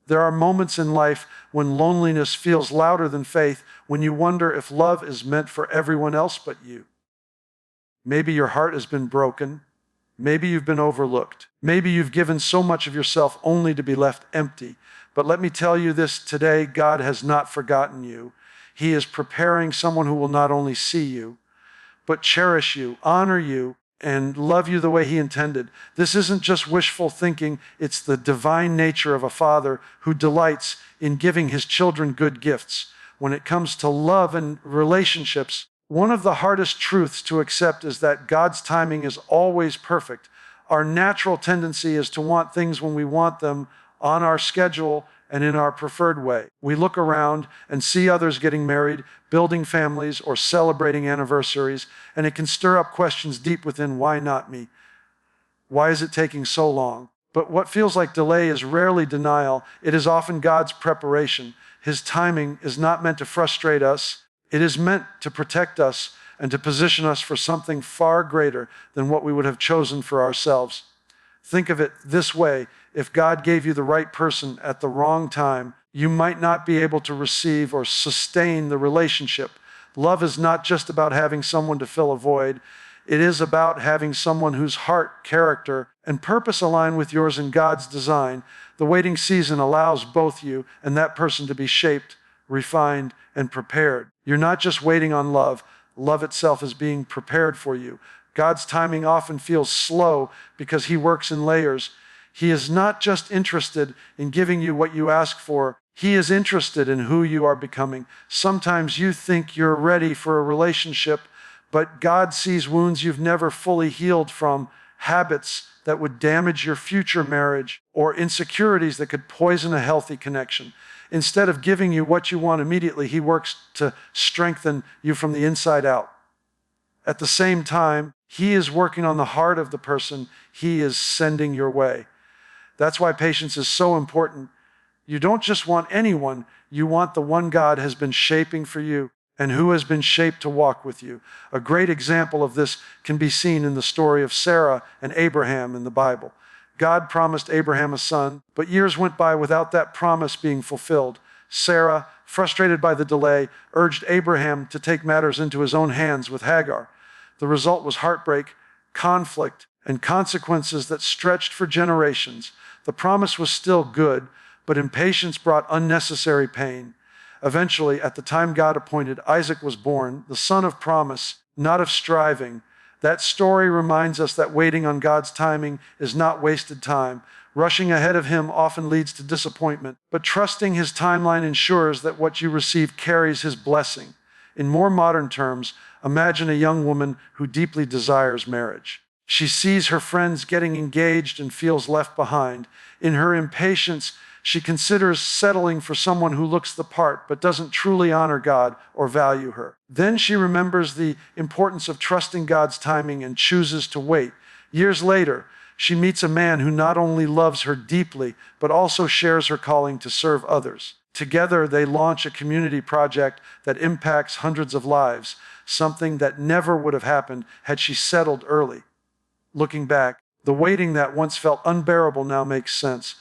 There are moments in life when loneliness feels louder than faith, when you wonder if love is meant for everyone else but you. Maybe your heart has been broken. Maybe you've been overlooked. Maybe you've given so much of yourself only to be left empty. But let me tell you this today, God has not forgotten you. He is preparing someone who will not only see you, but cherish you, honor you, and love you the way He intended. This isn't just wishful thinking. It's the divine nature of a father who delights in giving his children good gifts. When it comes to love and relationships, one of the hardest truths to accept is that God's timing is always perfect. Our natural tendency is to want things when we want them, on our schedule and in our preferred way. We look around and see others getting married, building families, or celebrating anniversaries, and it can stir up questions deep within, why not me? Why is it taking so long? But what feels like delay is rarely denial. It is often God's preparation. His timing is not meant to frustrate us. It is meant to protect us and to position us for something far greater than what we would have chosen for ourselves. Think of it this way. If God gave you the right person at the wrong time, you might not be able to receive or sustain the relationship. Love is not just about having someone to fill a void. It is about having someone whose heart, character, and purpose align with yours in God's design. The waiting season allows both you and that person to be shaped, refined, and prepared. You're not just waiting on love. Love itself is being prepared for you. God's timing often feels slow because He works in layers. He is not just interested in giving you what you ask for. He is interested in who you are becoming. Sometimes you think you're ready for a relationship, but God sees wounds you've never fully healed from, habits that would damage your future marriage, or insecurities that could poison a healthy connection. Instead of giving you what you want immediately, He works to strengthen you from the inside out. At the same time, He is working on the heart of the person He is sending your way. That's why patience is so important. You don't just want anyone, you want the one God has been shaping for you and who has been shaped to walk with you. A great example of this can be seen in the story of Sarah and Abraham in the Bible. God promised Abraham a son, but years went by without that promise being fulfilled. Sarah, frustrated by the delay, urged Abraham to take matters into his own hands with Hagar. The result was heartbreak, conflict, and consequences that stretched for generations. The promise was still good, but impatience brought unnecessary pain. Eventually, at the time God appointed, Isaac was born, the son of promise, not of striving. That story reminds us that waiting on God's timing is not wasted time. Rushing ahead of Him often leads to disappointment, but trusting His timeline ensures that what you receive carries His blessing. In more modern terms, imagine a young woman who deeply desires marriage. She sees her friends getting engaged and feels left behind. In her impatience, she considers settling for someone who looks the part but doesn't truly honor God or value her. Then she remembers the importance of trusting God's timing and chooses to wait. Years later, she meets a man who not only loves her deeply, but also shares her calling to serve others. Together, they launch a community project that impacts hundreds of lives, something that never would have happened had she settled early. Looking back, the waiting that once felt unbearable now makes sense.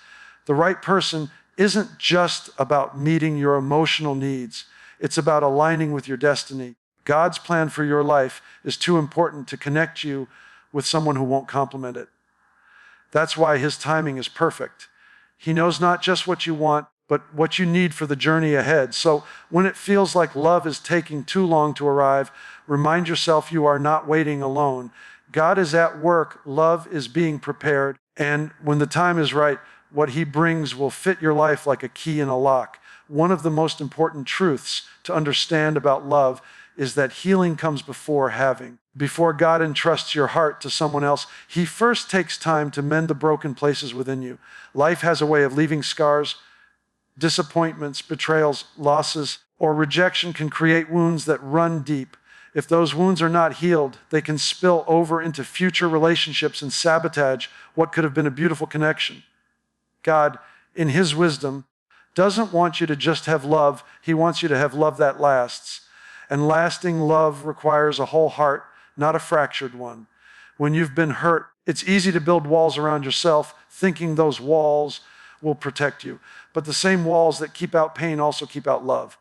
The right person isn't just about meeting your emotional needs. It's about aligning with your destiny. God's plan for your life is too important to connect you with someone who won't complement it. That's why His timing is perfect. He knows not just what you want, but what you need for the journey ahead. So when it feels like love is taking too long to arrive, remind yourself you are not waiting alone. God is at work, love is being prepared, and when the time is right, what He brings will fit your life like a key in a lock. One of the most important truths to understand about love is that healing comes before having. Before God entrusts your heart to someone else, He first takes time to mend the broken places within you. Life has a way of leaving scars. Disappointments, betrayals, losses, or rejection can create wounds that run deep. If those wounds are not healed, they can spill over into future relationships and sabotage what could have been a beautiful connection. God, in His wisdom, doesn't want you to just have love. He wants you to have love that lasts. And lasting love requires a whole heart, not a fractured one. When you've been hurt, it's easy to build walls around yourself, thinking those walls will protect you. but the same walls that keep out pain also keep out love.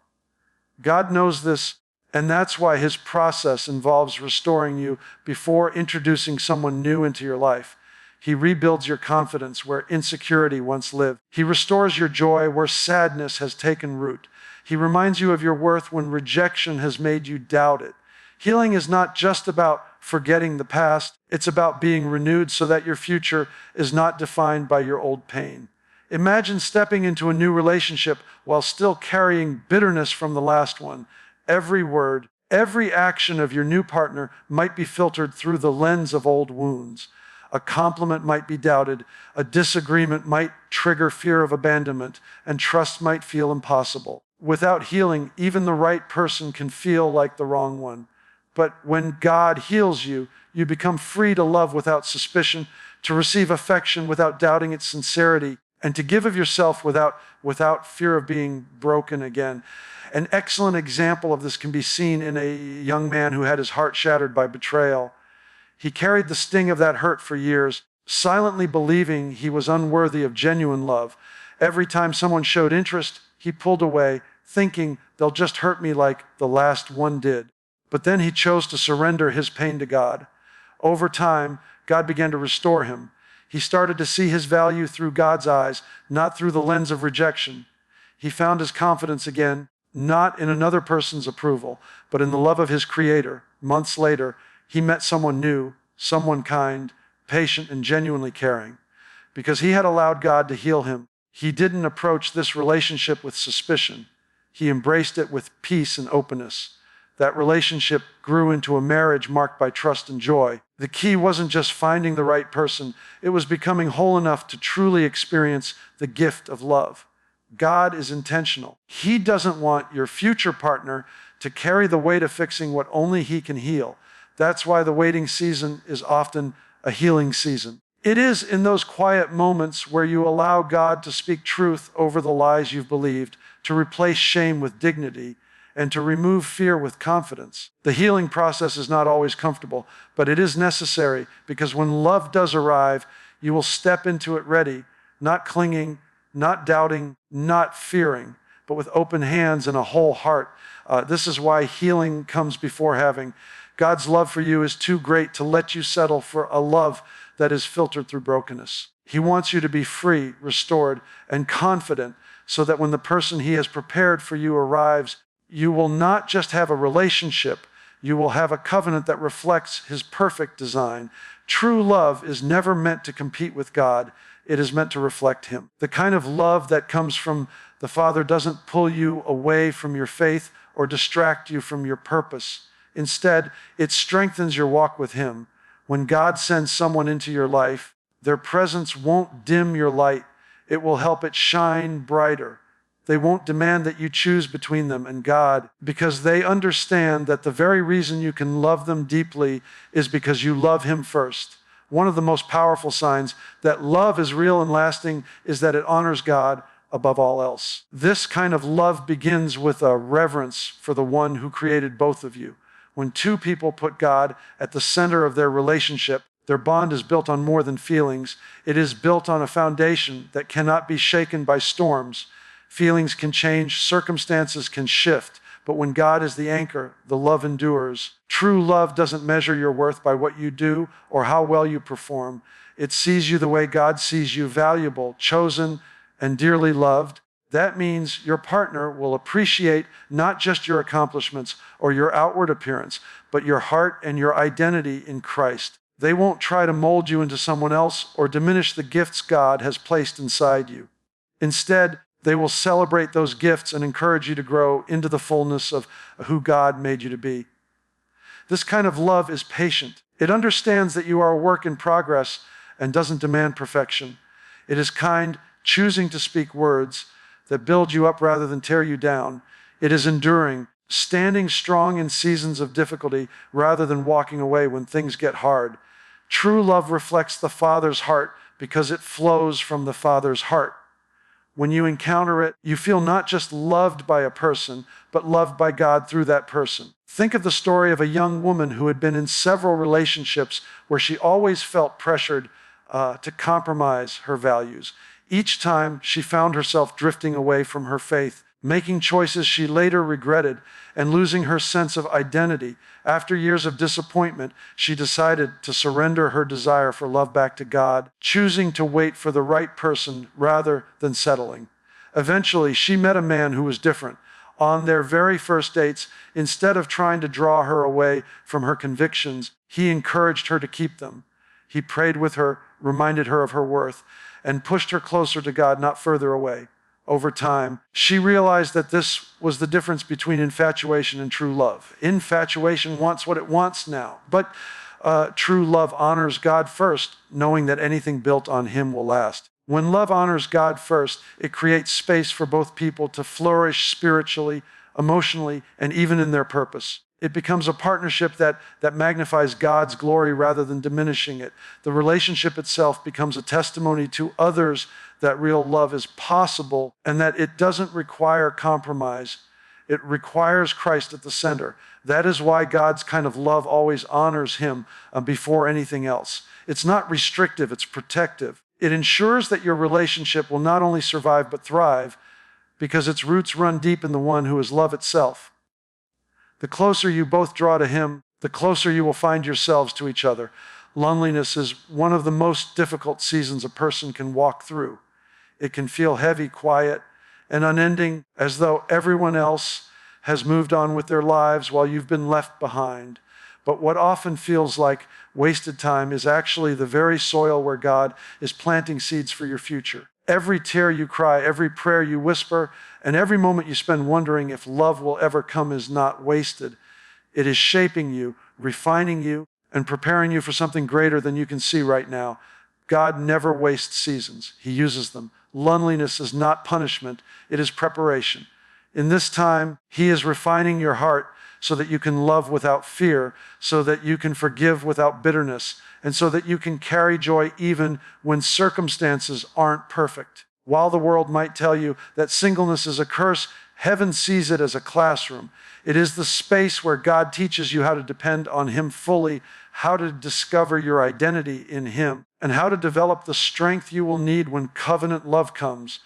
God knows this, and that's why his process involves restoring you before introducing someone new into your life. He rebuilds your confidence where insecurity once lived. He restores your joy where sadness has taken root. He reminds you of your worth when rejection has made you doubt it. Healing is not just about forgetting the past. It's about being renewed so that your future is not defined by your old pain. Imagine stepping into a new relationship while still carrying bitterness from the last one. Every word, every action of your new partner might be filtered through the lens of old wounds. A compliment might be doubted, a disagreement might trigger fear of abandonment, and trust might feel impossible. Without healing, even the right person can feel like the wrong one. But when God heals you, you become free to love without suspicion, to receive affection without doubting its sincerity, and to give of yourself without fear of being broken again. An excellent example of this can be seen in a young man who had his heart shattered by betrayal. He carried the sting of that hurt for years, silently believing he was unworthy of genuine love. Every time someone showed interest, he pulled away, thinking they'll just hurt me like the last one did. But then he chose to surrender his pain to God. Over time, God began to restore him. He started to see his value through God's eyes, not through the lens of rejection. He found his confidence again, not in another person's approval, but in the love of his Creator. Months later, he met someone new, someone kind, patient, and genuinely caring. Because he had allowed God to heal him, he didn't approach this relationship with suspicion. He embraced it with peace and openness. That relationship grew into a marriage marked by trust and joy. The key wasn't just finding the right person, it was becoming whole enough to truly experience the gift of love. God is intentional. He doesn't want your future partner to carry the weight of fixing what only he can heal. That's why the waiting season is often a healing season. It is in those quiet moments where you allow God to speak truth over the lies you've believed, to replace shame with dignity, and to remove fear with confidence. The healing process is not always comfortable, but it is necessary because when love does arrive, you will step into it ready, not clinging, not doubting, not fearing, but with open hands and a whole heart. This is why healing comes before having. God's love for you is too great to let you settle for a love that is filtered through brokenness. He wants you to be free, restored, and confident so that when the person he has prepared for you arrives, you will not just have a relationship, you will have a covenant that reflects his perfect design. True love is never meant to compete with God. It is meant to reflect him. The kind of love that comes from the Father doesn't pull you away from your faith or distract you from your purpose. Instead, it strengthens your walk with him. When God sends someone into your life, their presence won't dim your light. It will help it shine brighter. They won't demand that you choose between them and God because they understand that the very reason you can love them deeply is because you love him first. One of the most powerful signs that love is real and lasting is that it honors God above all else. This kind of love begins with a reverence for the one who created both of you. When two people put God at the center of their relationship, their bond is built on more than feelings. It is built on a foundation that cannot be shaken by storms. Feelings can change, circumstances can shift, but when God is the anchor, the love endures. True love doesn't measure your worth by what you do or how well you perform. It sees you the way God sees you, valuable, chosen, and dearly loved. That means your partner will appreciate not just your accomplishments or your outward appearance, but your heart and your identity in Christ. They won't try to mold you into someone else or diminish the gifts God has placed inside you. Instead, they will celebrate those gifts and encourage you to grow into the fullness of who God made you to be. This kind of love is patient. It understands that you are a work in progress and doesn't demand perfection. It is kind, choosing to speak words that build you up rather than tear you down. It is enduring, standing strong in seasons of difficulty rather than walking away when things get hard. True love reflects the Father's heart because it flows from the Father's heart. When you encounter it, you feel not just loved by a person, but loved by God through that person. Think of the story of a young woman who had been in several relationships where she always felt pressured to compromise her values. Each time, she found herself drifting away from her faith, making choices she later regretted, and losing her sense of identity. After years of disappointment, she decided to surrender her desire for love back to God, choosing to wait for the right person rather than settling. Eventually, she met a man who was different. On their very first dates, instead of trying to draw her away from her convictions, he encouraged her to keep them. He prayed with her, reminded her of her worth, and pushed her closer to God, not further away. Over time, she realized that this was the difference between infatuation and true love. Infatuation wants what it wants now, but true love honors God first, knowing that anything built on Him will last. When love honors God first, it creates space for both people to flourish spiritually, emotionally, and even in their purpose. It becomes a partnership that magnifies God's glory rather than diminishing it. The relationship itself becomes a testimony to others that real love is possible and that it doesn't require compromise. It requires Christ at the center. That is why God's kind of love always honors Him before anything else. It's not restrictive, it's protective. It ensures that your relationship will not only survive but thrive because its roots run deep in the one who is love itself. The closer you both draw to Him, the closer you will find yourselves to each other. Loneliness is one of the most difficult seasons a person can walk through. It can feel heavy, quiet, and unending, as though everyone else has moved on with their lives while you've been left behind. But what often feels like wasted time is actually the very soil where God is planting seeds for your future. Every tear you cry, every prayer you whisper, and every moment you spend wondering if love will ever come is not wasted. It is shaping you, refining you, and preparing you for something greater than you can see right now. God never wastes seasons. He uses them. Loneliness is not punishment. It is preparation. In this time, He is refining your heart so that you can love without fear, so that you can forgive without bitterness, and so that you can carry joy even when circumstances aren't perfect. While the world might tell you that singleness is a curse, heaven sees it as a classroom. It is the space where God teaches you how to depend on Him fully, how to discover your identity in Him, and how to develop the strength you will need when covenant love comes.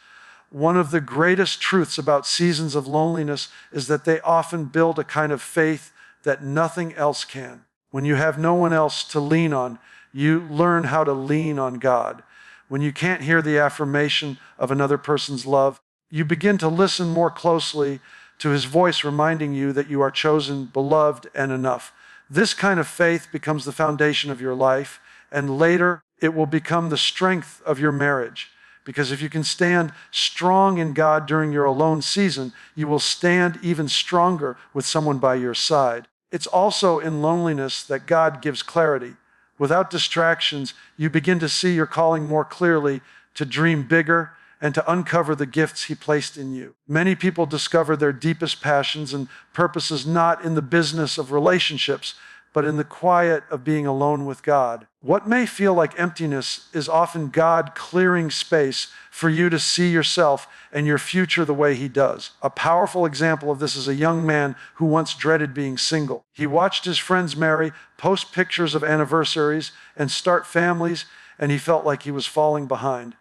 One of the greatest truths about seasons of loneliness is that they often build a kind of faith that nothing else can. When you have no one else to lean on, you learn how to lean on God. When you can't hear the affirmation of another person's love, you begin to listen more closely to His voice reminding you that you are chosen, beloved, and enough. This kind of faith becomes the foundation of your life, and later it will become the strength of your marriage. Because if you can stand strong in God during your alone season, you will stand even stronger with someone by your side. It's also in loneliness that God gives clarity. Without distractions, you begin to see your calling more clearly, to dream bigger, and to uncover the gifts He placed in you. Many people discover their deepest passions and purposes not in the business of relationships, but in the quiet of being alone with God. What may feel like emptiness is often God clearing space for you to see yourself and your future the way He does. A powerful example of this is a young man who once dreaded being single. He watched his friends marry, post pictures of anniversaries, and start families, and he felt like he was falling behind.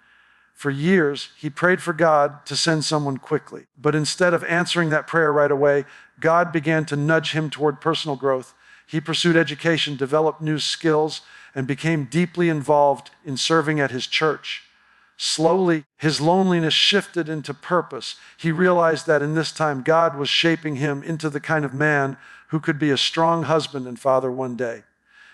For years, he prayed for God to send someone quickly. But instead of answering that prayer right away, God began to nudge him toward personal growth. He pursued education, developed new skills, and became deeply involved in serving at his church. Slowly, his loneliness shifted into purpose. He realized that in this time, God was shaping him into the kind of man who could be a strong husband and father one day.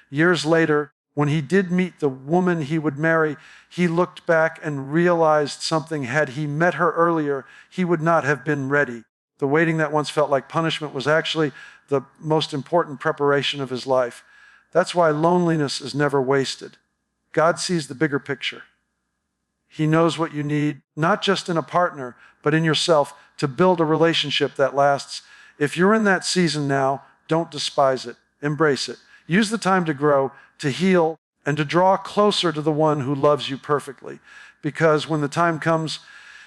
Years later, when he did meet the woman he would marry, he looked back and realized something. Had he met her earlier, he would not have been ready. The waiting that once felt like punishment was actually the most important preparation of his life. That's why loneliness is never wasted. God sees the bigger picture. He knows what you need, not just in a partner, but in yourself, to build a relationship that lasts. If you're in that season now, don't despise it. Embrace it. Use the time to grow, to heal, and to draw closer to the one who loves you perfectly. Because when the time comes,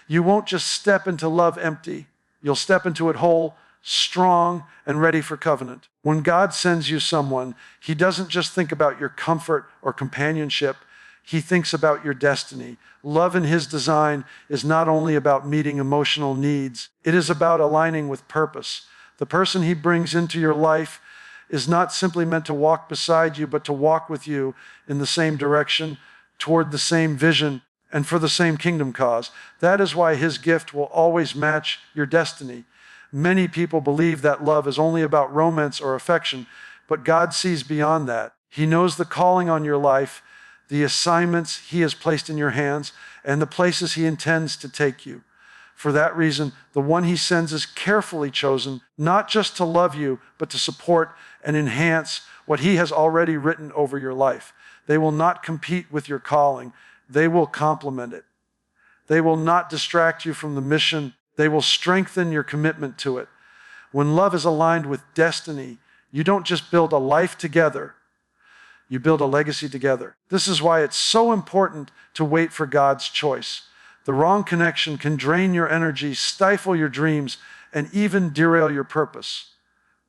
you won't just step into love empty. You'll step into it whole, strong, and ready for covenant. When God sends you someone, He doesn't just think about your comfort or companionship. He thinks about your destiny. Love in his design is not only about meeting emotional needs, it is about aligning with purpose. The person he brings into your life is not simply meant to walk beside you, but to walk with you in the same direction, toward the same vision, and for the same kingdom cause. That is why his gift will always match your destiny. Many people believe that love is only about romance or affection, but God sees beyond that. He knows the calling on your life, the assignments he has placed in your hands, and the places he intends to take you. For that reason, the one he sends is carefully chosen, not just to love you, but to support and enhance what he has already written over your life. They will not compete with your calling. They will complement it. They will not distract you from the mission. They will strengthen your commitment to it. When love is aligned with destiny, you don't just build a life together, you build a legacy together. This is why it's so important to wait for God's choice. The wrong connection can drain your energy, stifle your dreams, and even derail your purpose.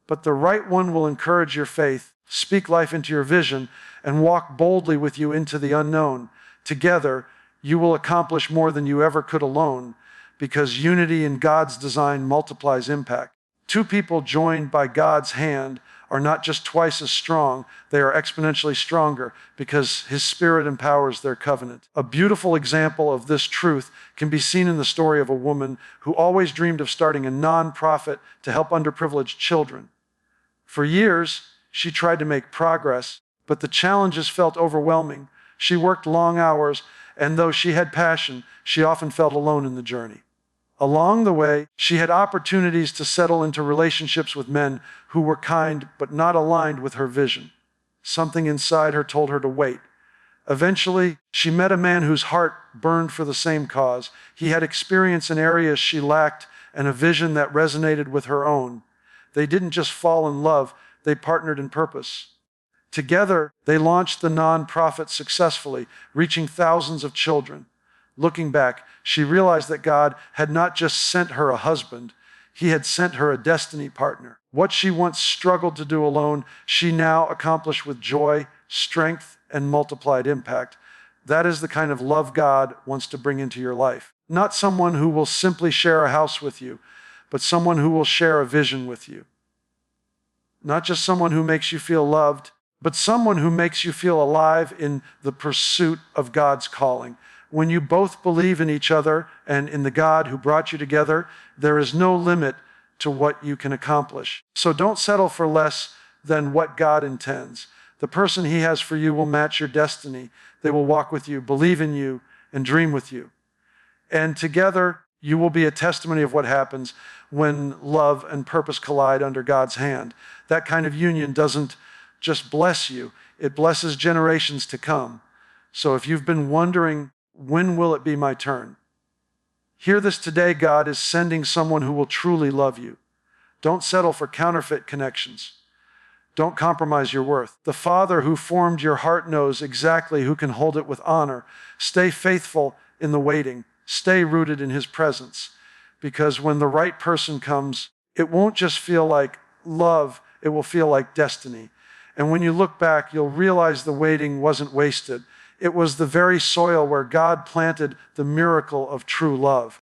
But the right one will encourage your faith, speak life into your vision, and walk boldly with you into the unknown. Together, you will accomplish more than you ever could alone, because unity in God's design multiplies impact. Two people joined by God's hand are not just twice as strong, they are exponentially stronger because his Spirit empowers their covenant. A beautiful example of this truth can be seen in the story of a woman who always dreamed of starting a nonprofit to help underprivileged children. For years, she tried to make progress, but the challenges felt overwhelming. She worked long hours, and though she had passion, she often felt alone in the journey. Along the way, she had opportunities to settle into relationships with men who were kind but not aligned with her vision. Something inside her told her to wait. Eventually, she met a man whose heart burned for the same cause. He had experience in areas she lacked and a vision that resonated with her own. They didn't just fall in love, they partnered in purpose. Together, they launched the nonprofit successfully, reaching thousands of children. Looking back, she realized that God had not just sent her a husband, he had sent her a destiny partner. What she once struggled to do alone, she now accomplished with joy, strength, and multiplied impact. That is the kind of love God wants to bring into your life. Not someone who will simply share a house with you, but someone who will share a vision with you. Not just someone who makes you feel loved, but someone who makes you feel alive in the pursuit of God's calling. When you both believe in each other and in the God who brought you together, there is no limit to what you can accomplish. So don't settle for less than what God intends. The person he has for you will match your destiny. They will walk with you, believe in you, and dream with you. And together, you will be a testimony of what happens when love and purpose collide under God's hand. That kind of union doesn't just bless you, it blesses generations to come. So if you've been wondering, when will it be my turn? Hear this today. God is sending someone who will truly love you. Don't settle for counterfeit connections. Don't compromise your worth. The Father who formed your heart knows exactly who can hold it with honor. Stay faithful in the waiting. Stay rooted in his presence. Because when the right person comes, it won't just feel like love, it will feel like destiny. And when you look back, you'll realize the waiting wasn't wasted. It was the very soil where God planted the miracle of true love.